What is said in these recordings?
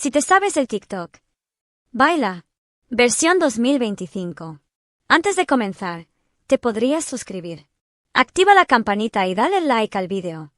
Si te sabes el TikTok. Baila. Versión 2025. Antes de comenzar, te podrías suscribir. Activa la campanita y dale like al video.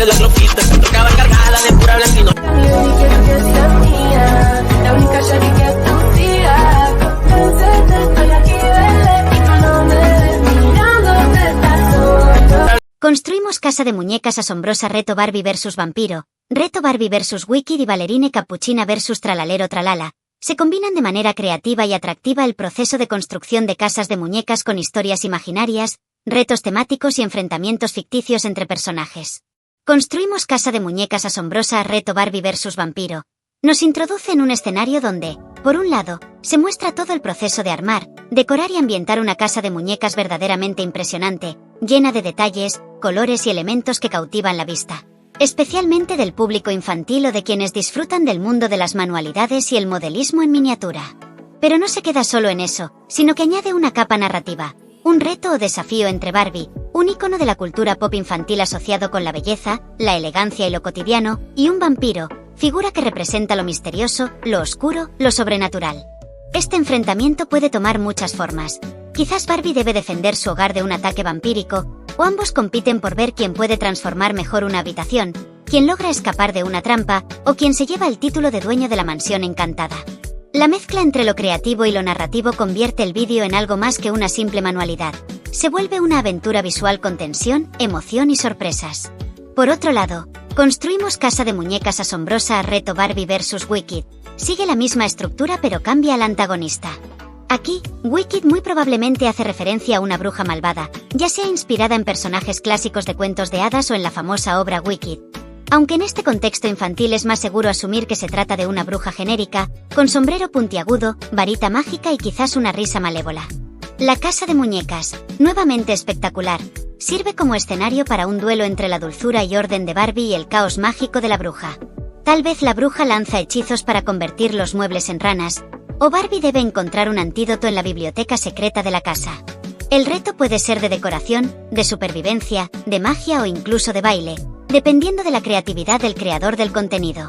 La glopita se tocaba cargada de pura blanquino. Quiero que seas mía, la única llave que hacía. Convéncete, estoy aquí, bebé, y tú no me ves mirándote, estás solo. Construimos casa de muñecas asombrosa. Reto Barbie vs Vampiro, Reto Barbie vs Wicked y Ballerine Cappuccina vs Tralalero Tralala. Se combinan de manera creativa y atractiva el proceso de construcción de casas de muñecas con historias imaginarias, retos temáticos y enfrentamientos ficticios entre personajes. Construimos casa de muñecas asombrosa. Reto Barbie vs Vampiro nos introduce en un escenario donde, por un lado, se muestra todo el proceso de armar, decorar y ambientar una casa de muñecas verdaderamente impresionante, llena de detalles, colores y elementos que cautivan la vista, especialmente del público infantil o de quienes disfrutan del mundo de las manualidades y el modelismo en miniatura. Pero no se queda solo en eso, sino que añade una capa narrativa, un reto o desafío entre Barbie, un ícono de la cultura pop infantil asociado con la belleza, la elegancia y lo cotidiano, y un vampiro, figura que representa lo misterioso, lo oscuro, lo sobrenatural. Este enfrentamiento puede tomar muchas formas. Quizás Barbie debe defender su hogar de un ataque vampírico, o ambos compiten por ver quién puede transformar mejor una habitación, quién logra escapar de una trampa, o quién se lleva el título de dueño de la mansión encantada. La mezcla entre lo creativo y lo narrativo convierte el vídeo en algo más que una simple manualidad. Se vuelve una aventura visual con tensión, emoción y sorpresas. Por otro lado, construimos casa de muñecas asombrosa. Reto Barbie vs Wicked. Sigue la misma estructura pero cambia al antagonista. Aquí, Wicked muy probablemente hace referencia a una bruja malvada, ya sea inspirada en personajes clásicos de cuentos de hadas o en la famosa obra Wicked. Aunque en este contexto infantil es más seguro asumir que se trata de una bruja genérica, con sombrero puntiagudo, varita mágica y quizás una risa malévola. La casa de muñecas, nuevamente espectacular, sirve como escenario para un duelo entre la dulzura y orden de Barbie y el caos mágico de la bruja. Tal vez la bruja lanza hechizos para convertir los muebles en ranas, o Barbie debe encontrar un antídoto en la biblioteca secreta de la casa. El reto puede ser de decoración, de supervivencia, de magia o incluso de baile, dependiendo de la creatividad del creador del contenido.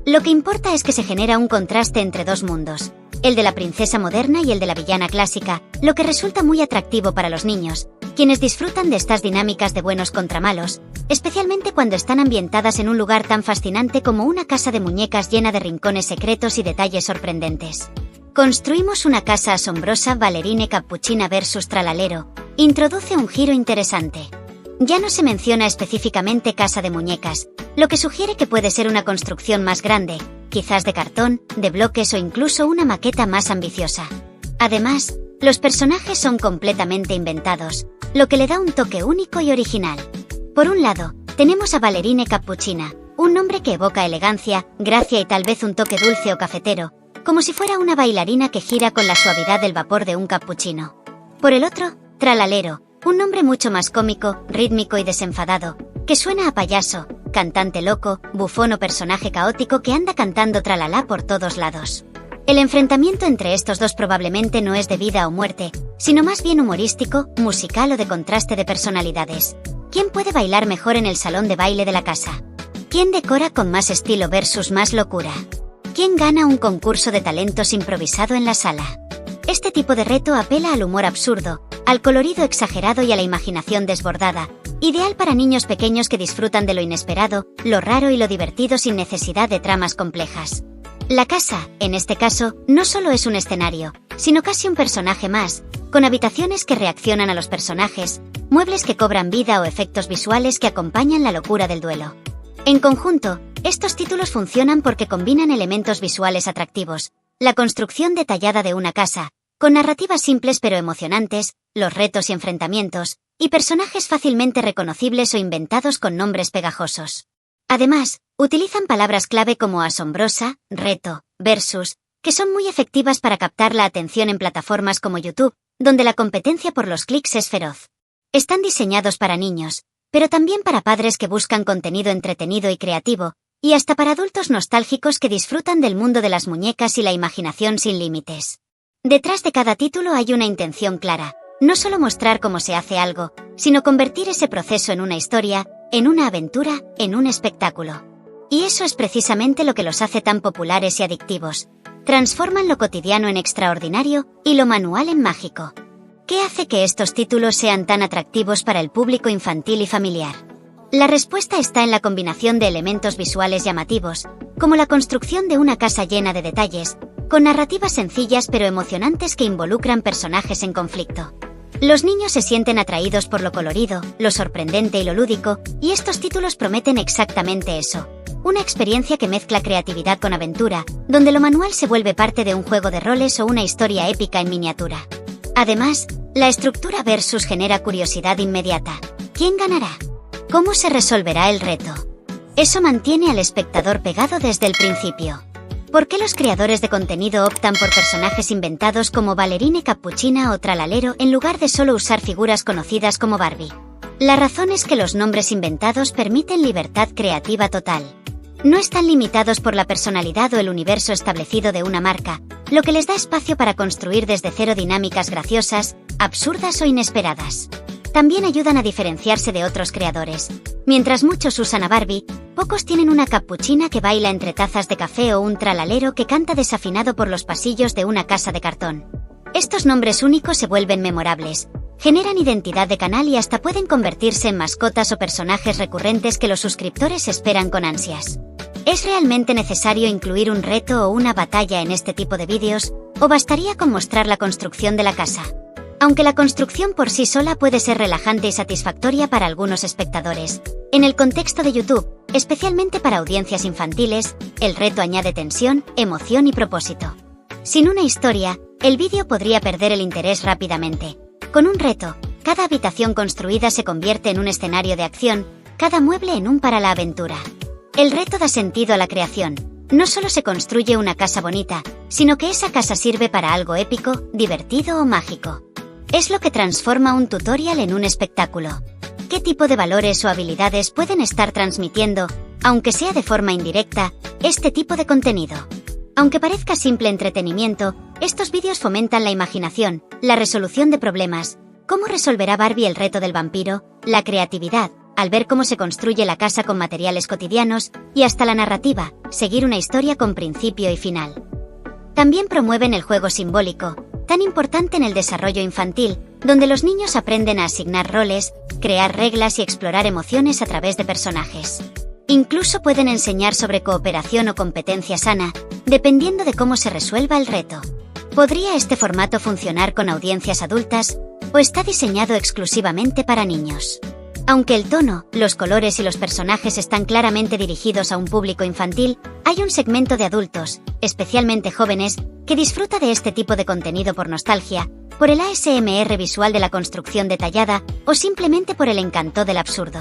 Lo que importa es que se genera un contraste entre dos mundos, el de la princesa moderna y el de la villana clásica, lo que resulta muy atractivo para los niños, quienes disfrutan de estas dinámicas de buenos contra malos, especialmente cuando están ambientadas en un lugar tan fascinante como una casa de muñecas llena de rincones secretos y detalles sorprendentes. Construimos una casa asombrosa. Ballerine Cappuccina vs Tralalero introduce un giro interesante. Ya no se menciona específicamente casa de muñecas, lo que sugiere que puede ser una construcción más grande, quizás de cartón, de bloques o incluso una maqueta más ambiciosa. Además, los personajes son completamente inventados, lo que le da un toque único y original. Por un lado, tenemos a Ballerine Cappuccina, un nombre que evoca elegancia, gracia y tal vez un toque dulce o cafetero, como si fuera una bailarina que gira con la suavidad del vapor de un cappuccino. Por el otro, Tralalero, un nombre mucho más cómico, rítmico y desenfadado, que suena a payaso, cantante loco, bufón o personaje caótico que anda cantando tralalá por todos lados. El enfrentamiento entre estos dos probablemente no es de vida o muerte, sino más bien humorístico, musical o de contraste de personalidades. ¿Quién puede bailar mejor en el salón de baile de la casa? ¿Quién decora con más estilo versus más locura? ¿Quién gana un concurso de talentos improvisado en la sala? Este tipo de reto apela al humor absurdo, al colorido exagerado y a la imaginación desbordada, ideal para niños pequeños que disfrutan de lo inesperado, lo raro y lo divertido sin necesidad de tramas complejas. La casa, en este caso, no solo es un escenario, sino casi un personaje más, con habitaciones que reaccionan a los personajes, muebles que cobran vida o efectos visuales que acompañan la locura del duelo. En conjunto, estos títulos funcionan porque combinan elementos visuales atractivos, la construcción detallada de una casa, con narrativas simples pero emocionantes, los retos y enfrentamientos, y personajes fácilmente reconocibles o inventados con nombres pegajosos. Además, utilizan palabras clave como asombrosa, reto, versus, que son muy efectivas para captar la atención en plataformas como YouTube, donde la competencia por los clics es feroz. Están diseñados para niños, pero también para padres que buscan contenido entretenido y creativo, y hasta para adultos nostálgicos que disfrutan del mundo de las muñecas y la imaginación sin límites. Detrás de cada título hay una intención clara, no solo mostrar cómo se hace algo, sino convertir ese proceso en una historia, en una aventura, en un espectáculo. Y eso es precisamente lo que los hace tan populares y adictivos. Transforman lo cotidiano en extraordinario y lo manual en mágico. ¿Qué hace que estos títulos sean tan atractivos para el público infantil y familiar? La respuesta está en la combinación de elementos visuales llamativos, como la construcción de una casa llena de detalles, con narrativas sencillas pero emocionantes que involucran personajes en conflicto. Los niños se sienten atraídos por lo colorido, lo sorprendente y lo lúdico, y estos títulos prometen exactamente eso. Una experiencia que mezcla creatividad con aventura, donde lo manual se vuelve parte de un juego de roles o una historia épica en miniatura. Además, la estructura versus genera curiosidad inmediata. ¿Quién ganará? ¿Cómo se resolverá el reto? Eso mantiene al espectador pegado desde el principio. ¿Por qué los creadores de contenido optan por personajes inventados como Ballerine Cappuccina o Tralalero en lugar de solo usar figuras conocidas como Barbie? La razón es que los nombres inventados permiten libertad creativa total. No están limitados por la personalidad o el universo establecido de una marca, lo que les da espacio para construir desde cero dinámicas graciosas, absurdas o inesperadas. También ayudan a diferenciarse de otros creadores. Mientras muchos usan a Barbie, pocos tienen una cappuccina que baila entre tazas de café o un tralalero que canta desafinado por los pasillos de una casa de cartón. Estos nombres únicos se vuelven memorables, generan identidad de canal y hasta pueden convertirse en mascotas o personajes recurrentes que los suscriptores esperan con ansias. ¿Es realmente necesario incluir un reto o una batalla en este tipo de vídeos, o bastaría con mostrar la construcción de la casa? Aunque la construcción por sí sola puede ser relajante y satisfactoria para algunos espectadores, en el contexto de YouTube, especialmente para audiencias infantiles, el reto añade tensión, emoción y propósito. Sin una historia, el vídeo podría perder el interés rápidamente. Con un reto, cada habitación construida se convierte en un escenario de acción, cada mueble en un para la aventura. El reto da sentido a la creación. No solo se construye una casa bonita, sino que esa casa sirve para algo épico, divertido o mágico. Es lo que transforma un tutorial en un espectáculo. ¿Qué tipo de valores o habilidades pueden estar transmitiendo, aunque sea de forma indirecta, este tipo de contenido? Aunque parezca simple entretenimiento, estos vídeos fomentan la imaginación, la resolución de problemas. ¿Cómo resolverá Barbie el reto del vampiro? La creatividad, al ver cómo se construye la casa con materiales cotidianos, y hasta la narrativa, seguir una historia con principio y final. También promueven el juego simbólico, tan importante en el desarrollo infantil, donde los niños aprenden a asignar roles, crear reglas y explorar emociones a través de personajes. Incluso pueden enseñar sobre cooperación o competencia sana, dependiendo de cómo se resuelva el reto. ¿Podría este formato funcionar con audiencias adultas, o está diseñado exclusivamente para niños? Aunque el tono, los colores y los personajes están claramente dirigidos a un público infantil, hay un segmento de adultos, especialmente jóvenes, que disfruta de este tipo de contenido por nostalgia, por el ASMR visual de la construcción detallada o simplemente por el encanto del absurdo.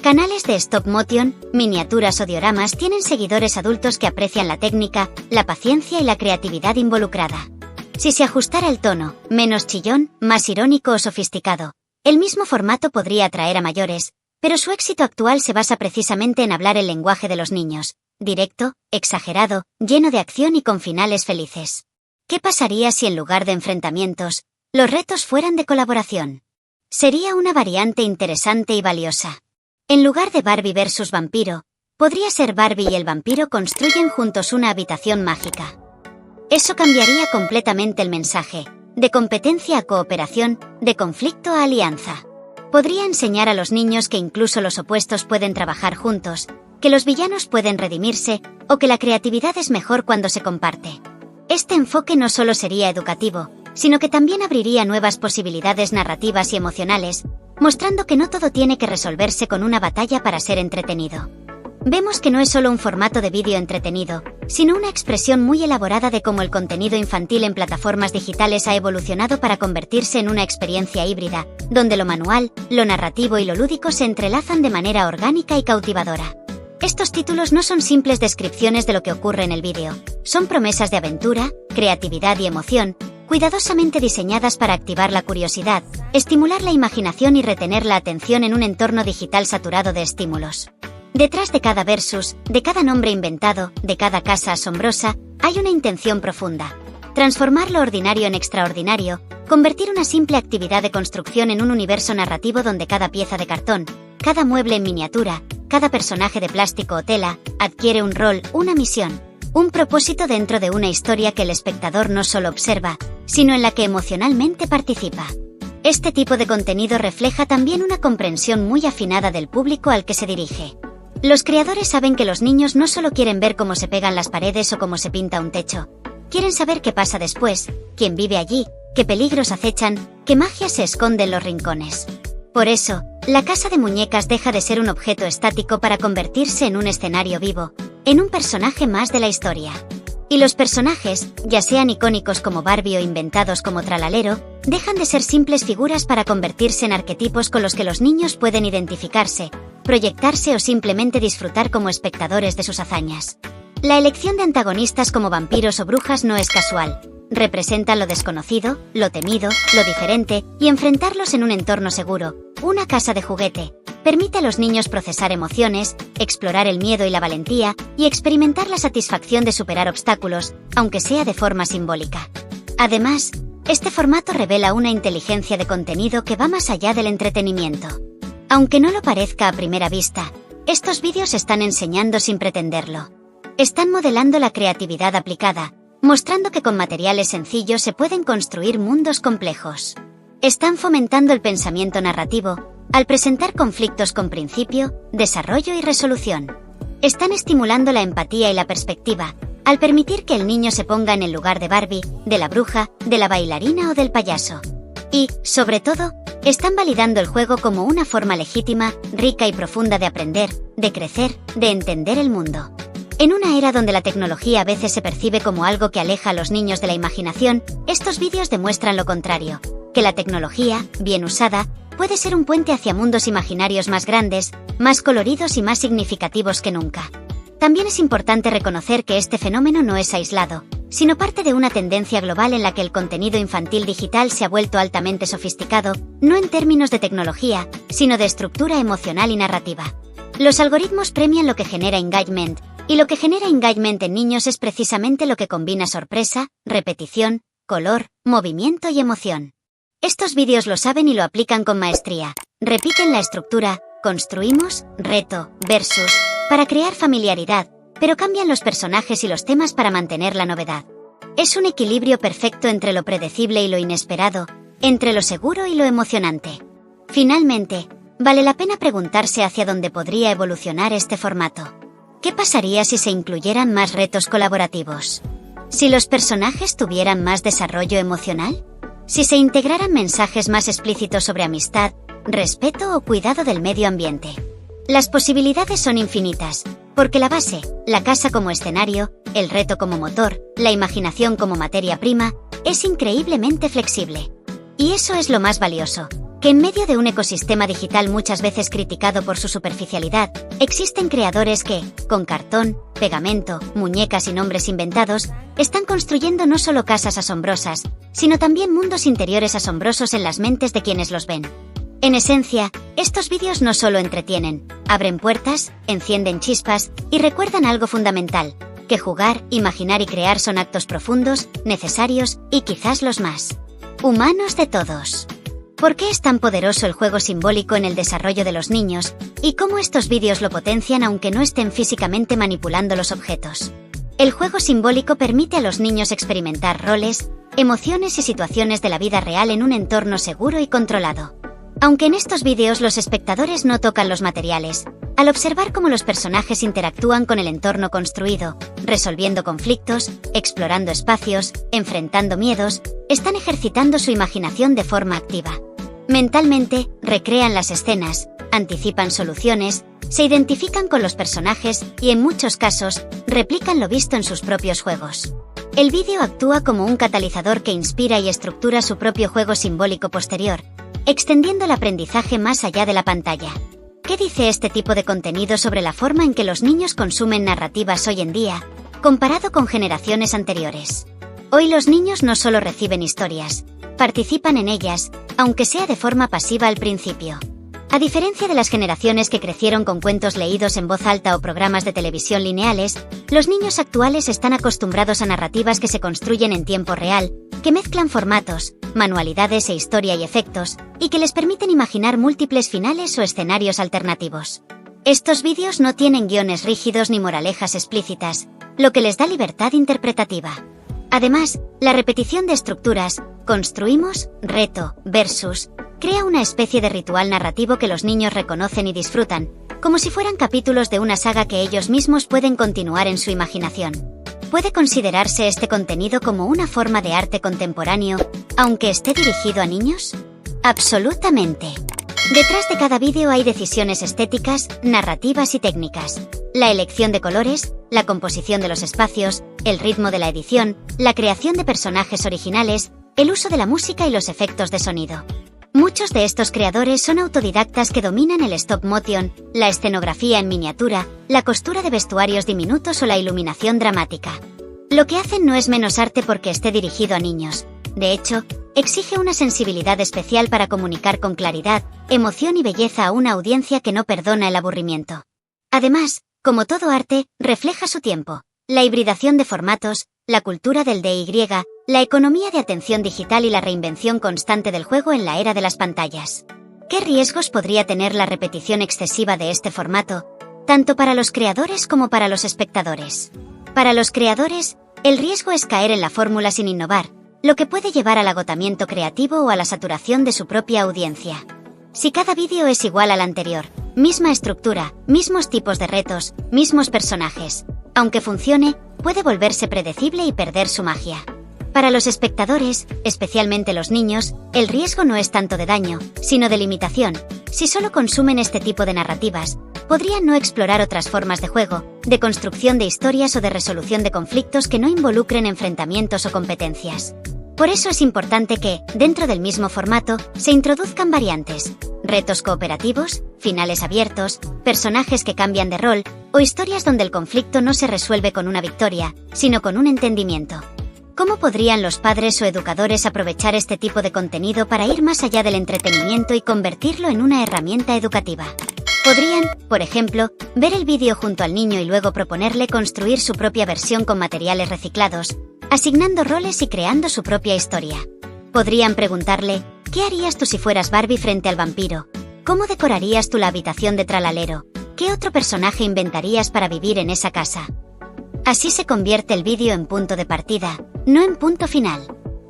Canales de stop motion, miniaturas o dioramas tienen seguidores adultos que aprecian la técnica, la paciencia y la creatividad involucrada. Si se ajustara el tono, menos chillón, más irónico o sofisticado, el mismo formato podría atraer a mayores, pero su éxito actual se basa precisamente en hablar el lenguaje de los niños, directo, exagerado, lleno de acción y con finales felices. ¿Qué pasaría si en lugar de enfrentamientos, los retos fueran de colaboración? Sería una variante interesante y valiosa. En lugar de Barbie versus vampiro, podría ser Barbie y el vampiro construyen juntos una habitación mágica. Eso cambiaría completamente el mensaje. De competencia a cooperación, de conflicto a alianza. Podría enseñar a los niños que incluso los opuestos pueden trabajar juntos, que los villanos pueden redimirse, o que la creatividad es mejor cuando se comparte. Este enfoque no solo sería educativo, sino que también abriría nuevas posibilidades narrativas y emocionales, mostrando que no todo tiene que resolverse con una batalla para ser entretenido. Vemos que no es solo un formato de vídeo entretenido, sino una expresión muy elaborada de cómo el contenido infantil en plataformas digitales ha evolucionado para convertirse en una experiencia híbrida, donde lo manual, lo narrativo y lo lúdico se entrelazan de manera orgánica y cautivadora. Estos títulos no son simples descripciones de lo que ocurre en el vídeo, son promesas de aventura, creatividad y emoción, cuidadosamente diseñadas para activar la curiosidad, estimular la imaginación y retener la atención en un entorno digital saturado de estímulos. Detrás de cada versus, de cada nombre inventado, de cada casa asombrosa, hay una intención profunda. Transformar lo ordinario en extraordinario, convertir una simple actividad de construcción en un universo narrativo donde cada pieza de cartón, cada mueble en miniatura, cada personaje de plástico o tela, adquiere un rol, una misión, un propósito dentro de una historia que el espectador no solo observa, sino en la que emocionalmente participa. Este tipo de contenido refleja también una comprensión muy afinada del público al que se dirige. Los creadores saben que los niños no solo quieren ver cómo se pegan las paredes o cómo se pinta un techo, quieren saber qué pasa después, quién vive allí, qué peligros acechan, qué magia se esconde en los rincones. Por eso, la casa de muñecas deja de ser un objeto estático para convertirse en un escenario vivo, en un personaje más de la historia. Y los personajes, ya sean icónicos como Barbie o inventados como Tralalero, dejan de ser simples figuras para convertirse en arquetipos con los que los niños pueden identificarse, proyectarse o simplemente disfrutar como espectadores de sus hazañas. La elección de antagonistas como vampiros o brujas no es casual. Representan lo desconocido, lo temido, lo diferente, y enfrentarlos en un entorno seguro, una casa de juguete, permite a los niños procesar emociones, explorar el miedo y la valentía, y experimentar la satisfacción de superar obstáculos, aunque sea de forma simbólica. Además, este formato revela una inteligencia de contenido que va más allá del entretenimiento. Aunque no lo parezca a primera vista, estos vídeos están enseñando sin pretenderlo. Están modelando la creatividad aplicada, mostrando que con materiales sencillos se pueden construir mundos complejos. Están fomentando el pensamiento narrativo, al presentar conflictos con principio, desarrollo y resolución. Están estimulando la empatía y la perspectiva, al permitir que el niño se ponga en el lugar de Barbie, de la bruja, de la bailarina o del payaso. Y, sobre todo, están validando el juego como una forma legítima, rica y profunda de aprender, de crecer, de entender el mundo. En una era donde la tecnología a veces se percibe como algo que aleja a los niños de la imaginación, estos vídeos demuestran lo contrario, que la tecnología, bien usada, puede ser un puente hacia mundos imaginarios más grandes, más coloridos y más significativos que nunca. También es importante reconocer que este fenómeno no es aislado, sino parte de una tendencia global en la que el contenido infantil digital se ha vuelto altamente sofisticado, no en términos de tecnología, sino de estructura emocional y narrativa. Los algoritmos premian lo que genera engagement, y lo que genera engagement en niños es precisamente lo que combina sorpresa, repetición, color, movimiento y emoción. Estos vídeos lo saben y lo aplican con maestría. Repiten la estructura, construimos, reto, versus, para crear familiaridad, pero cambian los personajes y los temas para mantener la novedad. Es un equilibrio perfecto entre lo predecible y lo inesperado, entre lo seguro y lo emocionante. Finalmente, vale la pena preguntarse hacia dónde podría evolucionar este formato. ¿Qué pasaría si se incluyeran más retos colaborativos? ¿Si los personajes tuvieran más desarrollo emocional? ¿Si se integraran mensajes más explícitos sobre amistad, respeto o cuidado del medio ambiente? Las posibilidades son infinitas, porque la base, la casa como escenario, el reto como motor, la imaginación como materia prima, es increíblemente flexible. Y eso es lo más valioso, que en medio de un ecosistema digital muchas veces criticado por su superficialidad, existen creadores que, con cartón, pegamento, muñecas y nombres inventados, están construyendo no solo casas asombrosas, sino también mundos interiores asombrosos en las mentes de quienes los ven. En esencia, estos vídeos no solo entretienen, abren puertas, encienden chispas y recuerdan algo fundamental, que jugar, imaginar y crear son actos profundos, necesarios y quizás los más humanos de todos. ¿Por qué es tan poderoso el juego simbólico en el desarrollo de los niños, y cómo estos vídeos lo potencian aunque no estén físicamente manipulando los objetos? El juego simbólico permite a los niños experimentar roles, emociones y situaciones de la vida real en un entorno seguro y controlado. Aunque en estos vídeos los espectadores no tocan los materiales, al observar cómo los personajes interactúan con el entorno construido, resolviendo conflictos, explorando espacios, enfrentando miedos, están ejercitando su imaginación de forma activa. Mentalmente, recrean las escenas, anticipan soluciones, se identifican con los personajes y en muchos casos, replican lo visto en sus propios juegos. El vídeo actúa como un catalizador que inspira y estructura su propio juego simbólico posterior, extendiendo el aprendizaje más allá de la pantalla. ¿Qué dice este tipo de contenido sobre la forma en que los niños consumen narrativas hoy en día, comparado con generaciones anteriores? Hoy los niños no solo reciben historias, participan en ellas, aunque sea de forma pasiva al principio. A diferencia de las generaciones que crecieron con cuentos leídos en voz alta o programas de televisión lineales, los niños actuales están acostumbrados a narrativas que se construyen en tiempo real, que mezclan formatos, manualidades e historia y efectos, y que les permiten imaginar múltiples finales o escenarios alternativos. Estos vídeos no tienen guiones rígidos ni moralejas explícitas, lo que les da libertad interpretativa. Además, la repetición de estructuras, construimos, reto, versus, crea una especie de ritual narrativo que los niños reconocen y disfrutan, como si fueran capítulos de una saga que ellos mismos pueden continuar en su imaginación. ¿Puede considerarse este contenido como una forma de arte contemporáneo, aunque esté dirigido a niños? Absolutamente. Detrás de cada vídeo hay decisiones estéticas, narrativas y técnicas. La elección de colores, la composición de los espacios, el ritmo de la edición, la creación de personajes originales, el uso de la música y los efectos de sonido. Muchos de estos creadores son autodidactas que dominan el stop motion, la escenografía en miniatura, la costura de vestuarios diminutos o la iluminación dramática. Lo que hacen no es menos arte porque esté dirigido a niños. De hecho, exige una sensibilidad especial para comunicar con claridad, emoción y belleza a una audiencia que no perdona el aburrimiento. Además, como todo arte, refleja su tiempo, la hibridación de formatos, la cultura del DIY, la economía de atención digital y la reinvención constante del juego en la era de las pantallas. ¿Qué riesgos podría tener la repetición excesiva de este formato, tanto para los creadores como para los espectadores? Para los creadores, el riesgo es caer en la fórmula sin innovar, lo que puede llevar al agotamiento creativo o a la saturación de su propia audiencia. Si cada vídeo es igual al anterior, misma estructura, mismos tipos de retos, mismos personajes, aunque funcione, puede volverse predecible y perder su magia. Para los espectadores, especialmente los niños, el riesgo no es tanto de daño, sino de limitación. Si solo consumen este tipo de narrativas, podrían no explorar otras formas de juego, de construcción de historias o de resolución de conflictos que no involucren enfrentamientos o competencias. Por eso es importante que, dentro del mismo formato, se introduzcan variantes, retos cooperativos, finales abiertos, personajes que cambian de rol, o historias donde el conflicto no se resuelve con una victoria, sino con un entendimiento. ¿Cómo podrían los padres o educadores aprovechar este tipo de contenido para ir más allá del entretenimiento y convertirlo en una herramienta educativa? Podrían, por ejemplo, ver el vídeo junto al niño y luego proponerle construir su propia versión con materiales reciclados, asignando roles y creando su propia historia. Podrían preguntarle, ¿qué harías tú si fueras Barbie frente al vampiro? ¿Cómo decorarías tú la habitación de Tralalero? ¿Qué otro personaje inventarías para vivir en esa casa? Así se convierte el vídeo en punto de partida, no en punto final.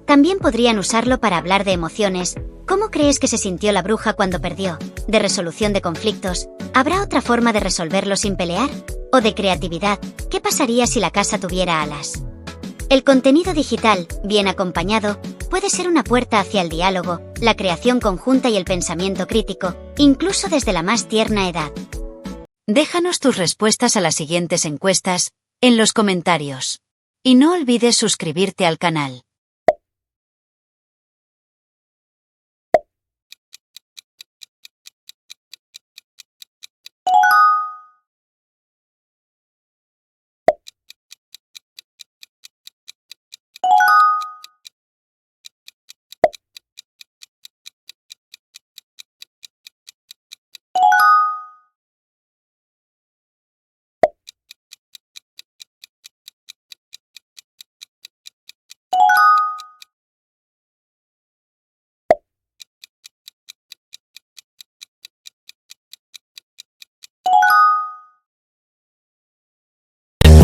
También podrían usarlo para hablar de emociones. ¿Cómo crees que se sintió la bruja cuando perdió? De resolución de conflictos. ¿Habrá otra forma de resolverlo sin pelear? O de creatividad. ¿Qué pasaría si la casa tuviera alas? El contenido digital, bien acompañado, puede ser una puerta hacia el diálogo, la creación conjunta y el pensamiento crítico, incluso desde la más tierna edad. Déjanos tus respuestas a las siguientes encuestas en los comentarios. Y no olvides suscribirte al canal.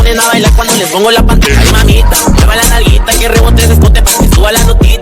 A bailar cuando les pongo la pantalla. Ay, mamita, mueva la nalguita, que rebote ese escote para que suba la notita.